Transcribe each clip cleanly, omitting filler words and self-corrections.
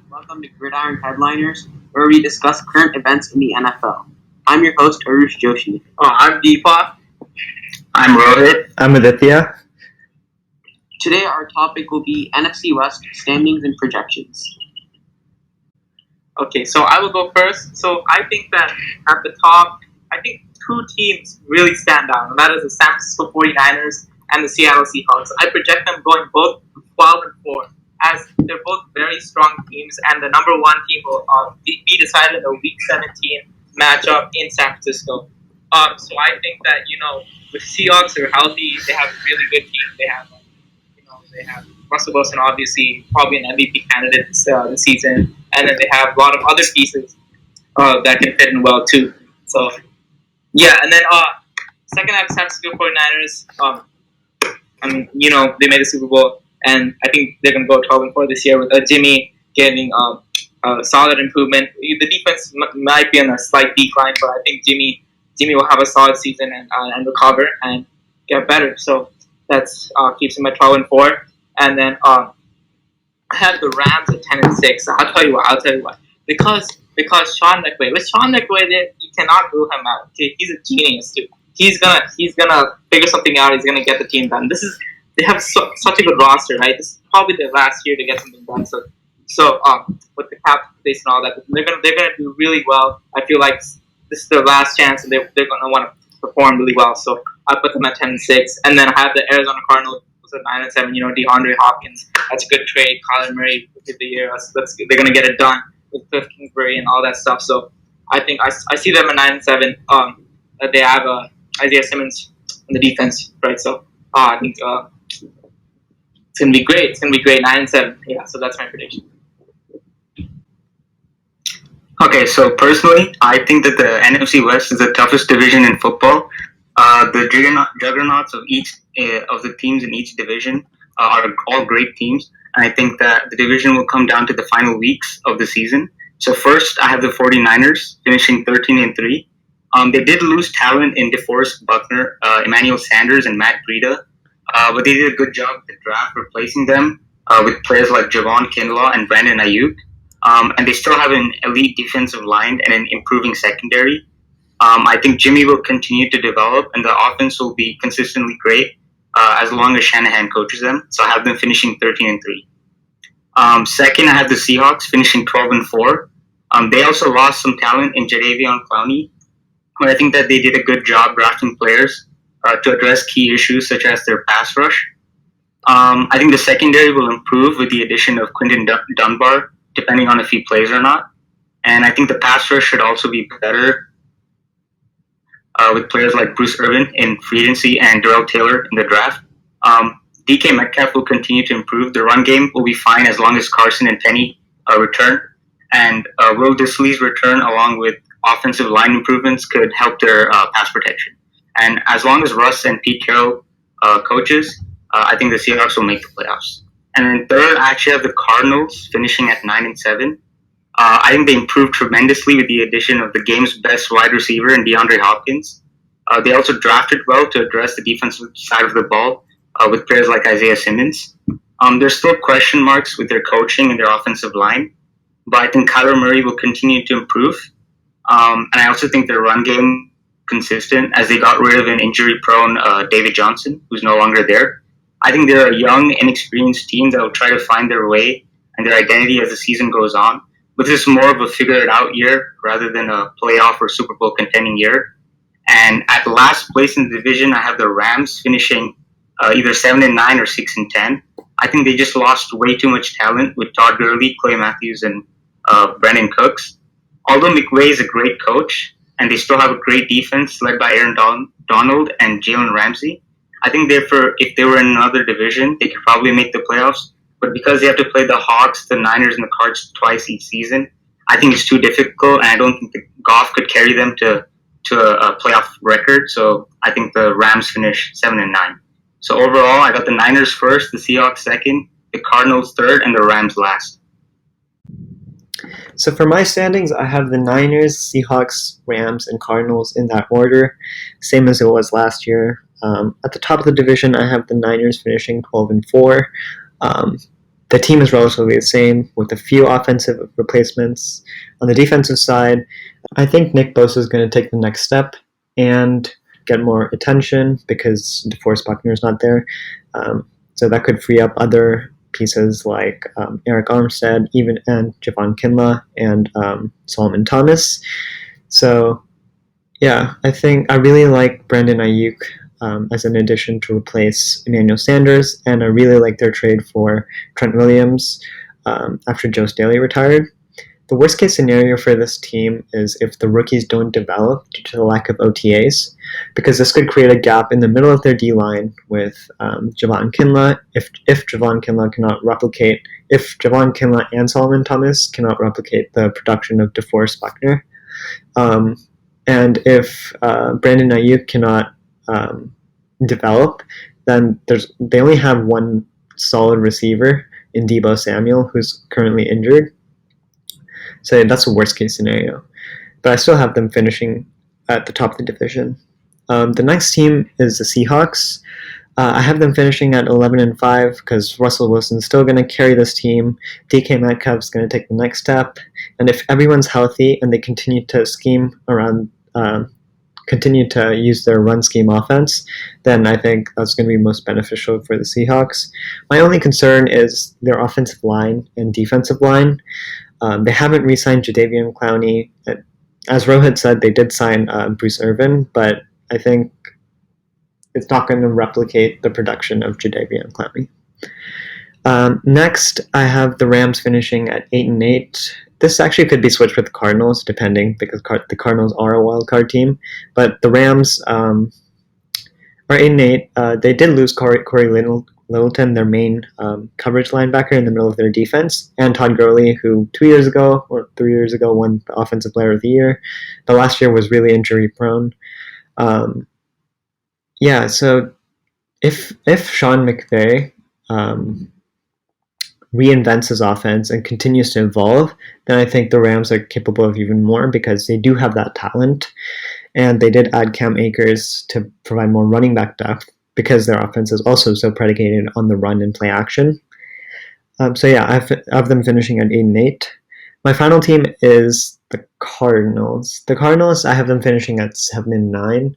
Welcome to Gridiron Headliners, where we discuss current events in the NFL. I'm your host, Arush Joshi. I'm Deepak. I'm Rohit. I'm Aditya. Today, our topic will be NFC West standings and projections. Okay, so I will go first. So I think that at the top, I think two teams really stand out, and that is the San Francisco 49ers and the Seattle Seahawks. I project them going both 12 and 4, as they're both very strong teams, and the number one team will be decided in the Week 17 matchup in San Francisco. So I think that the Seahawks are healthy. They have a really good team. They have Russell Wilson, obviously, probably an MVP candidate this season, and then they have a lot of other pieces that can fit in well too. So yeah, and then second I have San Francisco 49ers. They made the Super Bowl, and I think they're going to go 12 and 4 this year with Jimmy getting a solid improvement. The defense might be on a slight decline, but I think Jimmy will have a solid season and recover and get better. So that's keeps him at 12 and 4, and then I have the Rams at 10 and 6. I'll tell you what. Because Sean McVay, with Sean McVay, you cannot rule him out. Okay, he's a genius too. He's gonna figure something out. He's gonna get the team done. They have such a good roster, right? This is probably their last year to get something done. So with the cap space and all that, they're gonna do really well. I feel like this is their last chance, and they're gonna want to perform really well. So I put them at 10 and 6, and then I have the Arizona Cardinals at 9 and 7. DeAndre Hopkins, that's a good trade. Kyler Murray did the year. They're gonna get it done with Cliff Kingsbury and all that stuff. So I think I see them at 9 and 7. They have Isaiah Simmons on the defense, right? So I think it's gonna be great. It's gonna be great. 9 and 7. Yeah. So that's my prediction. Okay, so personally, I think that the NFC West is the toughest division in football. The juggernauts of each of the teams in each division are all great teams, and I think that the division will come down to the final weeks of the season. So first, I have the 49ers finishing 13 and 3. They did lose talent in DeForest Buckner, Emmanuel Sanders, and Matt Breida, but they did a good job with the draft replacing them with players like Javon Kinlaw and Brandon Ayuk. And they still have an elite defensive line and an improving secondary. I think Jimmy will continue to develop, and the offense will be consistently great as long as Shanahan coaches them. So I have them finishing 13 and 3. Second, I have the Seahawks finishing 12 and 4. They also lost some talent in Jadeveon Clowney, but I think that they did a good job drafting players to address key issues such as their pass rush. I think the secondary will improve with the addition of Quinton Dunbar, depending on if he plays or not. And I think the pass rush should also be better with players like Bruce Irvin in free agency and Darrell Taylor in the draft. DK Metcalf will continue to improve. The run game will be fine as long as Carson and Penny return. And Will Dissly's return, along with offensive line improvements, could help their pass protection. And as long as Russ and Pete Carroll coaches, I think the Seahawks will make the playoffs. And then third, I actually have the Cardinals finishing at 9 and 7. I think they improved tremendously with the addition of the game's best wide receiver in DeAndre Hopkins. They also drafted well to address the defensive side of the ball with players like Isaiah Simmons. There's still question marks with their coaching and their offensive line, but I think Kyler Murray will continue to improve. And I also think their run game consistent as they got rid of an injury-prone David Johnson, who's no longer there. I think they're a young, inexperienced team that will try to find their way and their identity as the season goes on. But this is more of a figure-it-out year rather than a playoff or Super Bowl contending year. And at last place in the division, I have the Rams finishing either 7 and 9 or 6 and 10. I think they just lost way too much talent with Todd Gurley, Clay Matthews, and Brandon Cooks. Although McVay is a great coach, and they still have a great defense led by Aaron Donald and Jalen Ramsey, I think therefore, if they were in another division, they could probably make the playoffs. But because they have to play the Hawks, the Niners, and the Cards twice each season, I think it's too difficult, and I don't think the Goff could carry them to a playoff record. So I think the Rams finish 7 and 9. So overall, I got the Niners first, the Seahawks second, the Cardinals third, and the Rams last. So for my standings, I have the Niners, Seahawks, Rams, and Cardinals in that order, same as it was last year. At the top of the division, I have the Niners finishing 12 and 4. The team is relatively the same with a few offensive replacements. On the defensive side, I think Nick Bosa is going to take the next step and get more attention because DeForest Buckner is not there. So that could free up other pieces like Eric Armstead, and Javon Kinlaw and Solomon Thomas. So yeah, I really like Brandon Ayuk as an addition to replace Emmanuel Sanders, and I really like their trade for Trent Williams after Joe Staley retired. The worst case scenario for this team is if the rookies don't develop due to the lack of OTAs, because this could create a gap in the middle of their D-line with Javon Kinlaw. If Javon Kinlaw and Solomon Thomas cannot replicate the production of DeForest Buckner, and if Brandon Ayuk cannot develop, then they only have one solid receiver in Deebo Samuel, who's currently injured. So that's a worst case scenario. But I still have them finishing at the top of the division. The next team is the Seahawks. I have them finishing at 11-5 because Russell Wilson's still going to carry this team. DK Metcalf's going to take the next step. And if everyone's healthy and they continue to scheme around, continue to use their run scheme offense, then I think that's going to be most beneficial for the Seahawks. My only concern is their offensive line and defensive line. They haven't re-signed Jadeveon Clowney. As Rohit said, they did sign Bruce Irvin, but I think it's not going to replicate the production of Jadeveon Clowney. Next, I have the Rams finishing at 8-8. This actually could be switched with the Cardinals, depending, because the Cardinals are a wild card team. But the Rams are 8-8. They did lose Corey Littleton, their main coverage linebacker in the middle of their defense, and Todd Gurley, who 2 years ago or 3 years ago won the Offensive Player of the Year, but last year was really injury prone. So if Sean McVay reinvents his offense and continues to evolve, then I think the Rams are capable of even more because they do have that talent, and they did add Cam Akers to provide more running back depth, because their offense is also so predicated on the run and play action. I have them finishing at 8-8. My final team is the Cardinals. The Cardinals, I have them finishing at 7-9.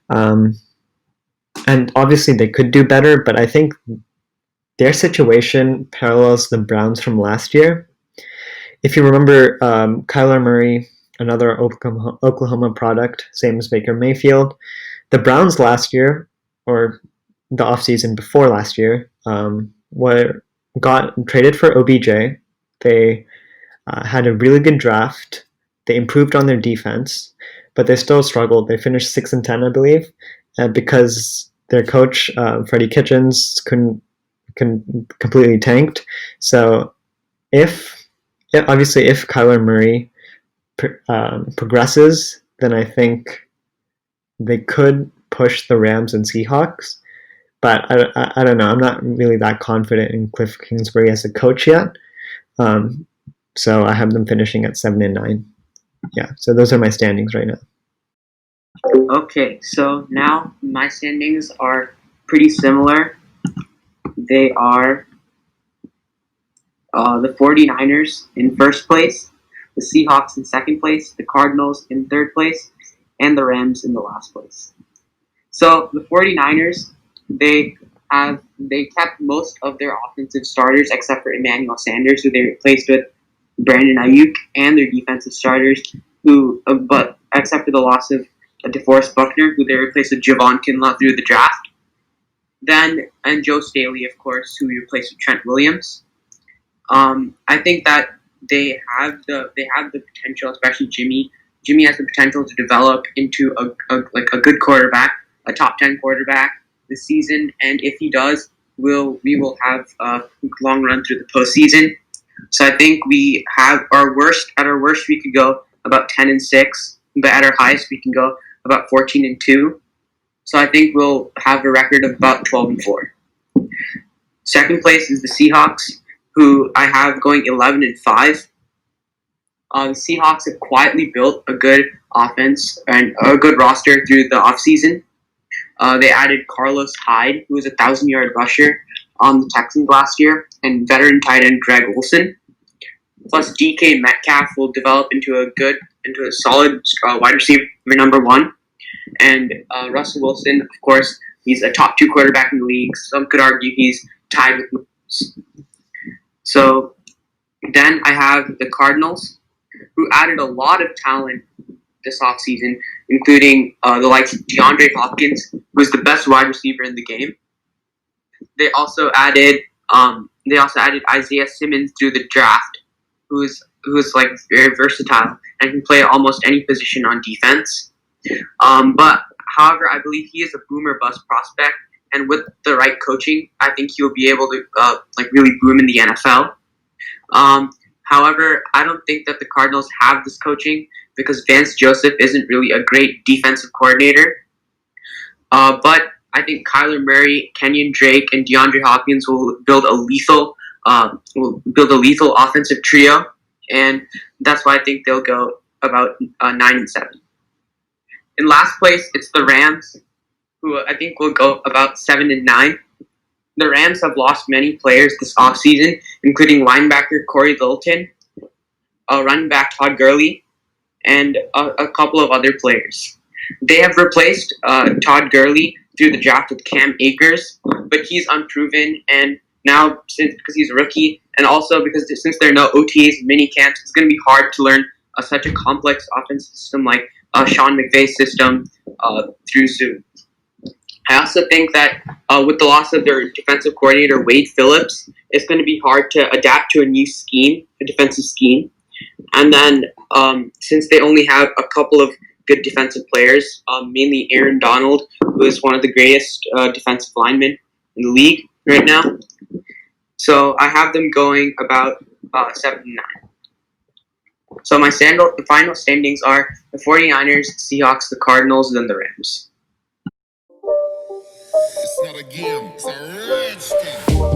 And obviously they could do better, but I think their situation parallels the Browns from last year. If you remember, Kyler Murray, another Oklahoma product, same as Baker Mayfield. The Browns last year, or the offseason before last year, got traded for OBJ. They had a really good draft. They improved on their defense, but they still struggled. They finished 6-10, I believe, because their coach, Freddie Kitchens, completely tanked. So if Kyler Murray progresses, then I think they could push the Rams and Seahawks. But I don't know. I'm not really that confident in Cliff Kingsbury as a coach yet. So I have them finishing at 7-9. Yeah, so those are my standings right now. Okay, so now my standings are pretty similar. They are the 49ers in first place, the Seahawks in second place, the Cardinals in third place, and the Rams in the last place. So the 49ers, they kept most of their offensive starters except for Emmanuel Sanders, who they replaced with Brandon Ayuk, and their defensive starters, but except for the loss of DeForest Buckner, who they replaced with Javon Kinlaw through the draft. And Joe Staley, of course, who we replaced with Trent Williams. I think that they have the potential, especially Jimmy. Jimmy has the potential to develop into a good quarterback, a top 10 quarterback this season, and if he does, we will have a long run through the postseason. So I think we have our worst we could go about 10-6, but at our highest we can go about 14-2. So I think we'll have a record of about 12-4. Second place is the Seahawks, who I have going 11-5. The Seahawks have quietly built a good offense and a good roster through the offseason. They added Carlos Hyde, who was a 1,000-yard rusher on the Texans last year. and veteran tight end Greg Olsen. Plus DK Metcalf will develop into a solid wide receiver number one. And Russell Wilson, of course, he's a top 2 quarterback in the league. Some could argue he's tied with Mahomes. So then I have the Cardinals, who added a lot of talent this offseason, including the likes of DeAndre Hopkins, who's the best wide receiver in the game. They also added Isaiah Simmons through the draft, who's like very versatile and can play almost any position on defense. But however, I believe he is a boomer bust prospect, and with the right coaching, I think he'll be able to really boom in the NFL. However, I don't think that the Cardinals have this coaching because Vance Joseph isn't really a great defensive coordinator. But I think Kyler Murray, Kenyon Drake, and DeAndre Hopkins will build a lethal offensive trio, and that's why I think they'll go about 9-7. In last place, it's the Rams, who I think will go about 7-9. The Rams have lost many players this offseason, including linebacker Corey Littleton, running back Todd Gurley, and a couple of other players. They have replaced Todd Gurley through the draft with Cam Akers, but he's unproven, and now because he's a rookie, and also because since there are no OTAs and mini camps, it's going to be hard to learn such a complex offensive system like Sean McVay's system through Zoom. I also think that with the loss of their defensive coordinator, Wade Phillips, it's going to be hard to adapt to a new scheme, a defensive scheme. And then since they only have a couple of good defensive players, mainly Aaron Donald, who is one of the greatest defensive linemen in the league right now. So I have them going about 7-9. So the final standings are the 49ers, Seahawks, the Cardinals, and then the Rams. It's not a game, it's a rich thing.